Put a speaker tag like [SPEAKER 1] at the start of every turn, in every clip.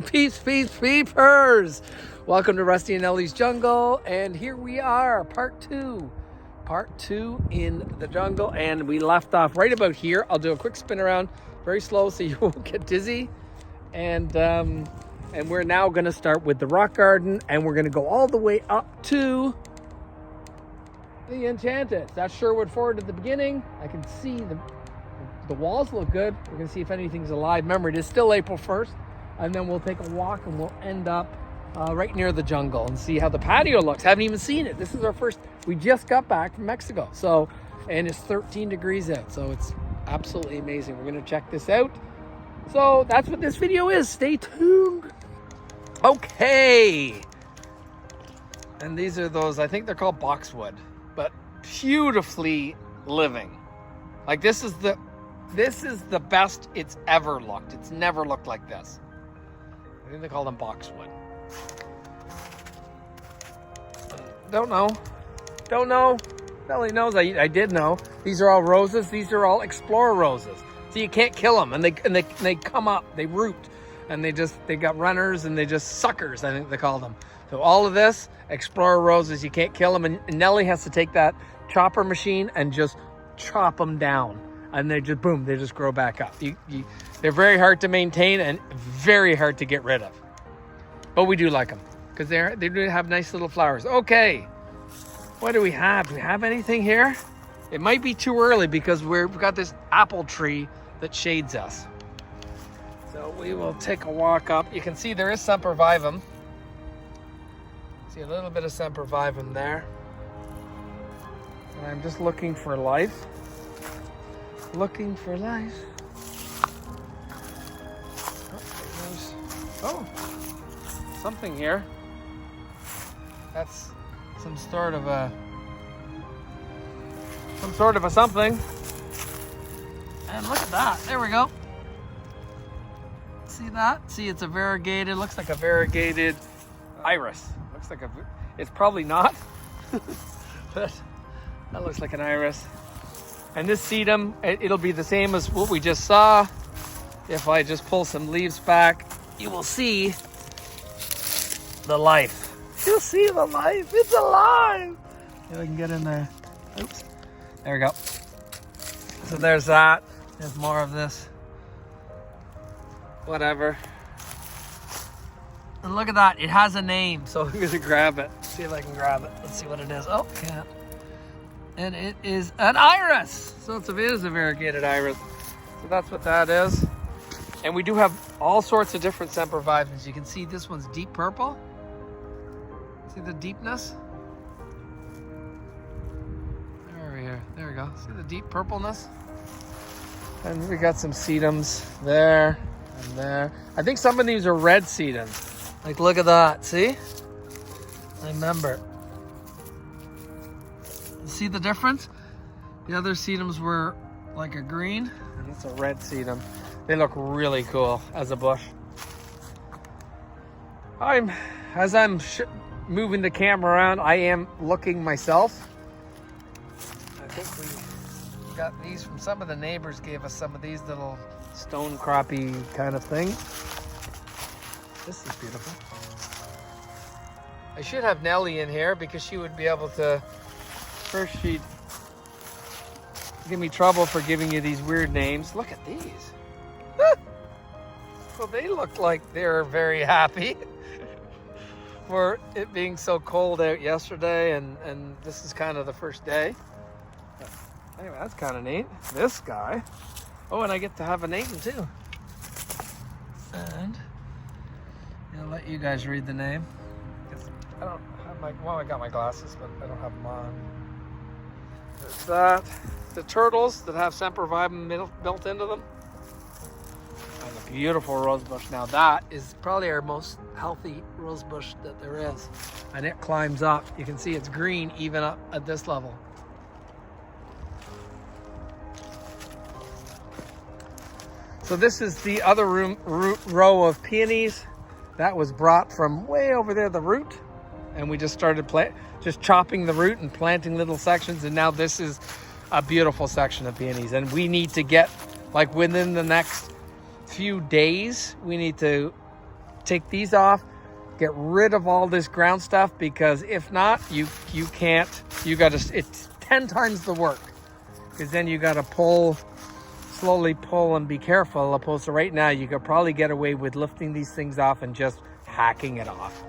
[SPEAKER 1] Peeps, peepers! Welcome to Rusty and Ellie's Jungle, and here we are, part two in the jungle, and we left off right about here. I'll do a quick spin around, very slow, so you won't get dizzy. And we're now going to start with the rock garden, and we're going to go all the way up to the Enchanted. That's Sherwood Ford at the beginning. I can see the walls look good. We're going to see if anything's alive. Remember, it is still April 1st. And then we'll take a walk and we'll end up right near the jungle and see how the patio looks. Haven't even seen it. This is our first, we just got back from Mexico. So, and it's 13 degrees out. So it's absolutely amazing. We're going to check this out. So that's what this video is. Stay tuned. Okay. And these are those, I think they're called boxwood, but beautifully living. Like this is the best it's ever looked. It's never looked like this. I think they call them boxwood. Don't know. Nellie knows. I did know. These are all roses. These are all explorer roses. So you can't kill them, and they come up. They root, and they got runners, and they just suckers. I think they call them. So all of this explorer roses, you can't kill them, and Nellie has to take that chopper machine and just chop them down. And they just, boom, they just grow back up. They're very hard to maintain and very hard to get rid of. But we do like them because they do have nice little flowers. Okay, what do we have? Do we have anything here? It might be too early because we've got this apple tree that shades us. So we will take a walk up. You can see there is Sempervivum. See a little bit of Sempervivum there. And I'm just looking for life. Looking for life. Oh, something here. That's some sort of a something. And look at that. There we go. See that? See, it's a variegated. Looks like a variegated iris. Looks like it's probably not, but that looks like an iris. And this sedum, it'll be the same as what we just saw. If I just pull some leaves back, you will see the life. You'll see the life. It's alive. If I can get in there. Oops. There we go. So there's that. There's more of this. Whatever. And look at that. It has a name. So I'm going to grab it. See if I can grab it. Let's see what it is. Oh, can't. And it is an iris. So it is a variegated iris. So that's what that is. And we do have all sorts of different Sempervivums. You can see this one's deep purple. See the deepness? There we go. See the deep purpleness? And we got some sedums there and there. I think some of these are red sedums. Like, look at that. See? Remember. See the difference? The other sedums were like a green, and it's a red sedum. They look really cool as a bush. As I'm moving the camera around, I am looking myself. I think we got these from some of the neighbors. Gave us some of these little stone crappie kind of thing. This is beautiful. I should have Nellie in here because she would be able to. First, she'd give me trouble for giving you these weird names. Look at these. Well, they look like they're very happy for it being so cold out yesterday, and this is kind of the first day. But anyway, that's kind of neat. This guy. Oh, and I get to have a name too. And I'll let you guys read the name. I don't have I got my glasses, but I don't have them on. There's that. The turtles that have Sempervivum built into them. And a beautiful rosebush. Now that is probably our most healthy rosebush that there is. And it climbs up. You can see it's green even up at this level. So this is the other row of peonies. That was brought from way over there, the root. And we just started just chopping the root and planting little sections, and now this is a beautiful section of peonies. And we need to get, like, within the next few days, we need to take these off, get rid of all this ground stuff, because if not, you can't. It's 10 times the work, because then you got to slowly pull and be careful, opposed to right now you could probably get away with lifting these things off and just hacking it off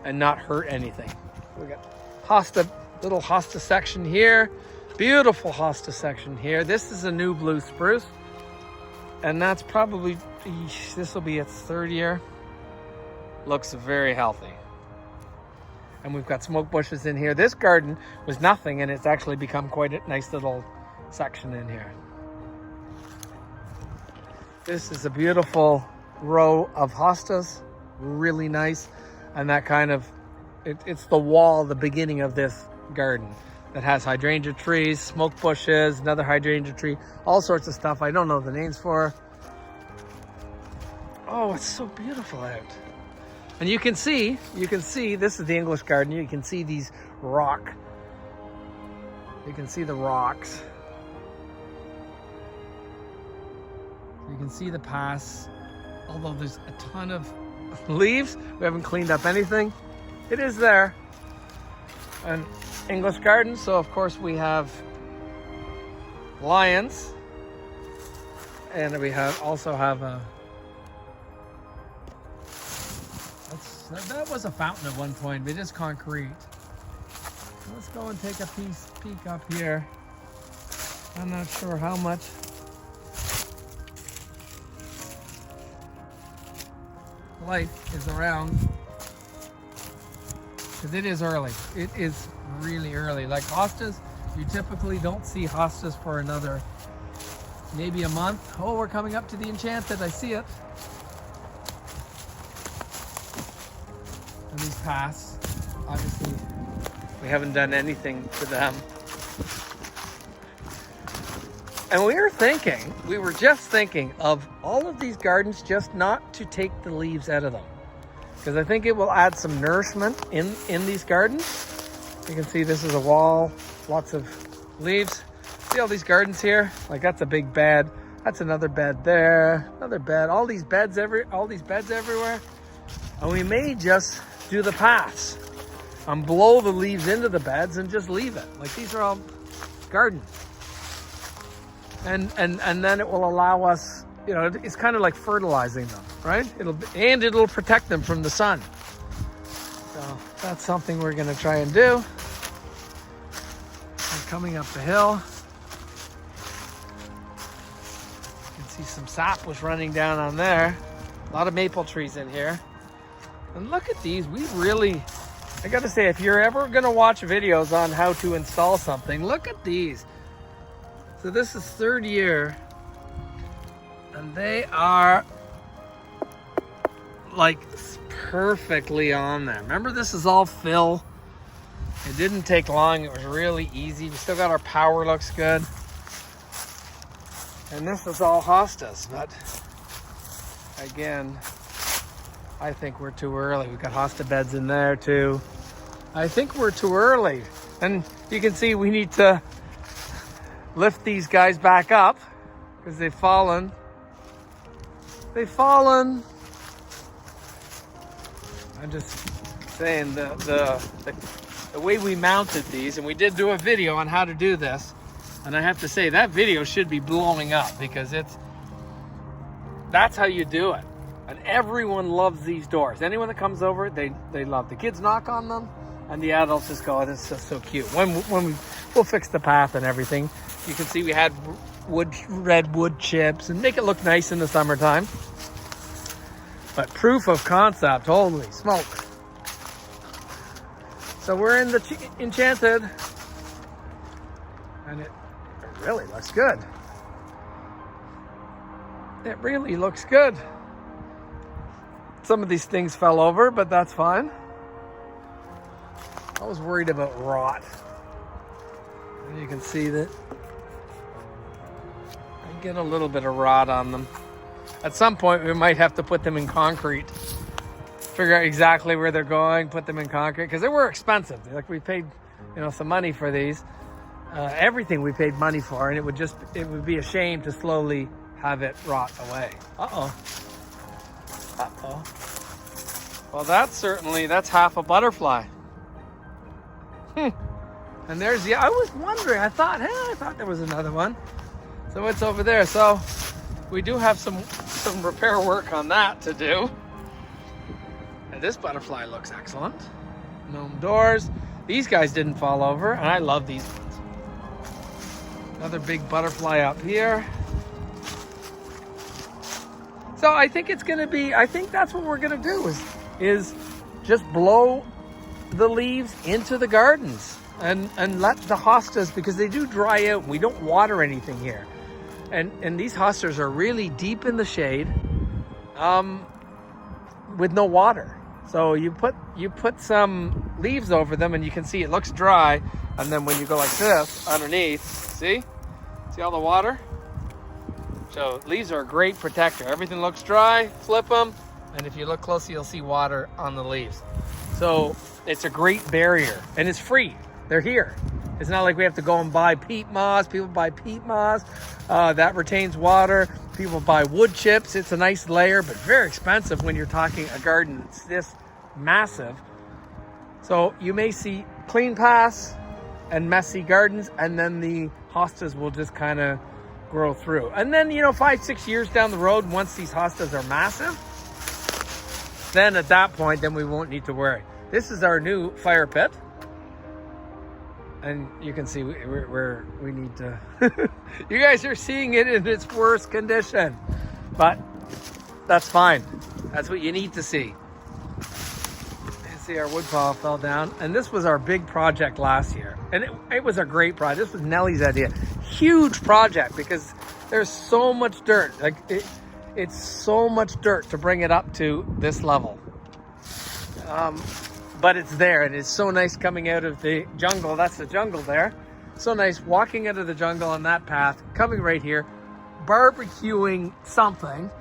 [SPEAKER 1] and not hurt anything. We got little hosta section here, beautiful hosta section here. This is a new blue spruce, and that's probably, this will be its 3rd year. Looks very healthy. And we've got smoke bushes in here. This garden was nothing, and it's actually become quite a nice little section in here. This is a beautiful row of hostas, really nice. And that kind of, it's the wall, the beginning of this garden that has hydrangea trees, smoke bushes, another hydrangea tree, all sorts of stuff I don't know the names for. Oh, it's so beautiful out. And you can see, this is the English garden. You can see these you can see the rocks. You can see the paths, although there's a ton of leaves. We haven't cleaned up anything. It is there. An English garden, so of course we have lions. And we also have a, that was a fountain at one point, but it is concrete. Let's go and take a peek up here. I'm not sure how much. Life is around, because it is early. It is really early. Like hostas, you typically don't see hostas for another maybe a month. Oh, we're coming up to the Enchanted. I see it. And these paths, obviously, we haven't done anything to them. And we were just thinking of all of these gardens just not to take the leaves out of them, because I think it will add some nourishment in these gardens. You can see this is a wall, lots of leaves. See all these gardens here? Like that's a big bed. That's another bed there, another bed. All these beds everywhere. And we may just do the paths and blow the leaves into the beds and just leave it. Like these are all gardens. And then it will allow us, it's kind of like fertilizing them, right? It'll protect them from the sun. So that's something we're going to try and do. We're coming up the hill. You can see some sap was running down on there. A lot of maple trees in here. And look at these. I got to say, if you're ever going to watch videos on how to install something, look at these. So this is 3rd year, and they are like perfectly on there. Remember, this is all fill. It didn't take long. It was really easy. We still got our power, looks good. And this is all hostas, but again, I think we're too early. We've got hosta beds in there too. I think we're too early. And you can see we need to lift these guys back up because they've fallen. I'm just saying the way we mounted these, and we did do a video on how to do this, and I have to say that video should be blowing up because that's how you do it. And everyone loves these doors. Anyone that comes over, they love. The kids knock on them, and the adults just go, oh, this is just so cute. We'll fix the path and everything. You can see we had red wood chips and make it look nice in the summertime. But proof of concept, holy smoke. So we're in the Enchanted, and it really looks good. It really looks good. Some of these things fell over, but that's fine. I was worried about rot. And you can see that I get a little bit of rot on them. At some point, we might have to put them in concrete. Figure out exactly where they're going, put them in concrete, because they were expensive. Like we paid, some money for these. Everything we paid money for, and it would be a shame to slowly have it rot away. Uh-oh. Well, that's half a butterfly. And there's the, I was wondering, I thought there was another one. So it's over there. So we do have some repair work on that to do. And this butterfly looks excellent. Gnome doors. These guys didn't fall over, and I love these ones. Another big butterfly up here. So I think it's gonna be, I think that's what we're gonna do is just blow the leaves into the gardens and let the hostas, because they do dry out. We don't water anything here. And these hostas are really deep in the shade with no water. So you put some leaves over them and you can see it looks dry. And then when you go like this underneath, see all the water? So leaves are a great protector. Everything looks dry, flip them. And if you look closely, you'll see water on the leaves. So it's a great barrier and it's free. They're here. It's not like we have to go and buy peat moss. People buy peat moss. That retains water. People buy wood chips. It's a nice layer, but very expensive when you're talking a garden that's this massive. So you may see clean paths and messy gardens, and then the hostas will just kind of grow through. And then, 5-6 years down the road, once these hostas are massive, then at that point, then we won't need to worry. This is our new fire pit. And you can see we need to, you guys are seeing it in its worst condition, but that's fine. That's what you need to see. You see our wood pile fell down, and this was our big project last year. And it was a great project. This was Nellie's idea. Huge project because there's so much dirt. Like it's so much dirt to bring it up to this level. But it's there, and it's so nice coming out of the jungle. That's the jungle there. So nice walking out of the jungle on that path, coming right here, barbecuing something.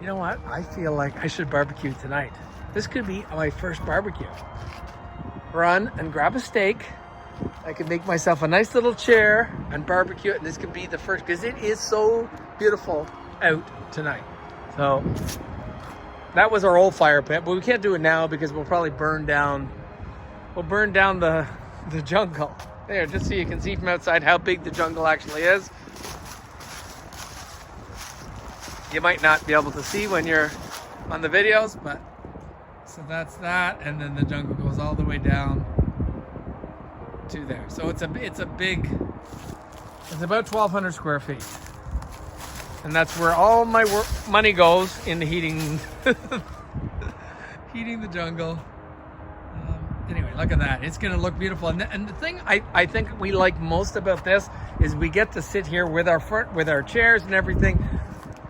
[SPEAKER 1] You know what? I feel like I should barbecue tonight. This could be my first barbecue. Run and grab a steak. I could make myself a nice little chair and barbecue it, and this could be the first, because it is so beautiful out tonight. So that was our old fire pit, but we can't do it now because we'll probably burn down the jungle. There, just so you can see from outside how big the jungle actually is. You might not be able to see when you're on the videos, but so that's that, and then the jungle goes all the way down to there. So it's about 1,200 square feet. And that's where all my money goes in the heating the jungle. Anyway, look at that. It's going to look beautiful. And the thing I think we like most about this is we get to sit here with our chairs and everything,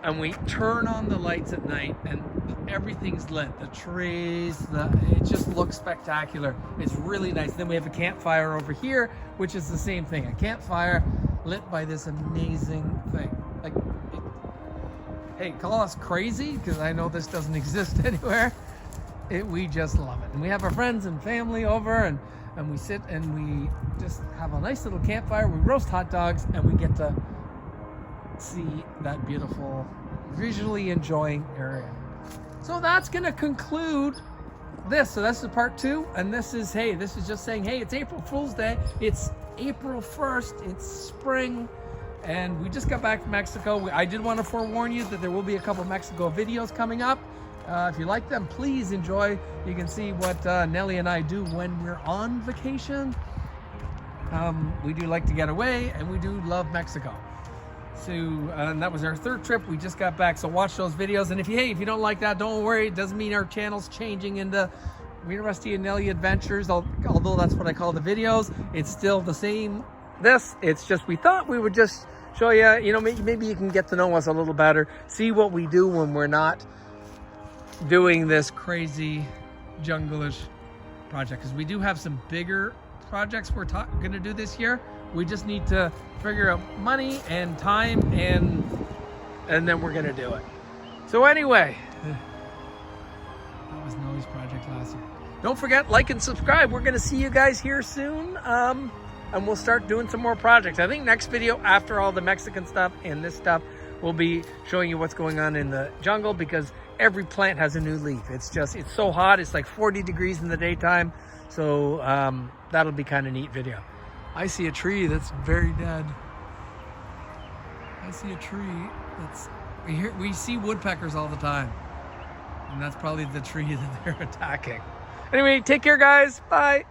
[SPEAKER 1] and we turn on the lights at night and everything's lit. The trees, it just looks spectacular. It's really nice. Then we have a campfire over here, which is the same thing. A campfire lit by this amazing thing. Hey, call us crazy, because I know this doesn't exist anywhere. We just love it. And we have our friends and family over, and we sit and we just have a nice little campfire. We roast hot dogs, and we get to see that beautiful, visually enjoying area. So that's going to conclude this. So that's the part 2. And this is just saying, hey, it's April Fool's Day. It's April 1st. It's spring. And we just got back from Mexico. I did want to forewarn you that there will be a couple Mexico videos coming up. If you like them, please enjoy. You can see what Nellie and I do when we're on vacation. We do like to get away, and we do love Mexico. So and that was our 3rd trip. We just got back, so watch those videos. And if you don't like that, don't worry. It doesn't mean our channel's changing into Rena Rusty and Nellie Adventures. Although that's what I call the videos, it's still the same. It's just we thought we would just show you, maybe you can get to know us a little better, see what we do when we're not doing this crazy jungle-ish project, because we do have some bigger projects we're going to do this year. We just need to figure out money and time, and then we're going to do it. So anyway, that was Nellie's project last year. Don't forget, like and subscribe. We're going to see you guys here soon. And we'll start doing some more projects. I think next video, after all the Mexican stuff and this stuff, we'll be showing you what's going on in the jungle, because every plant has a new leaf. It's so hot. It's like 40 degrees in the daytime. So that'll be kind of neat video. I see a tree that's very dead. I see a tree that's, we see woodpeckers all the time. And that's probably the tree that they're attacking. Anyway, take care, guys. Bye.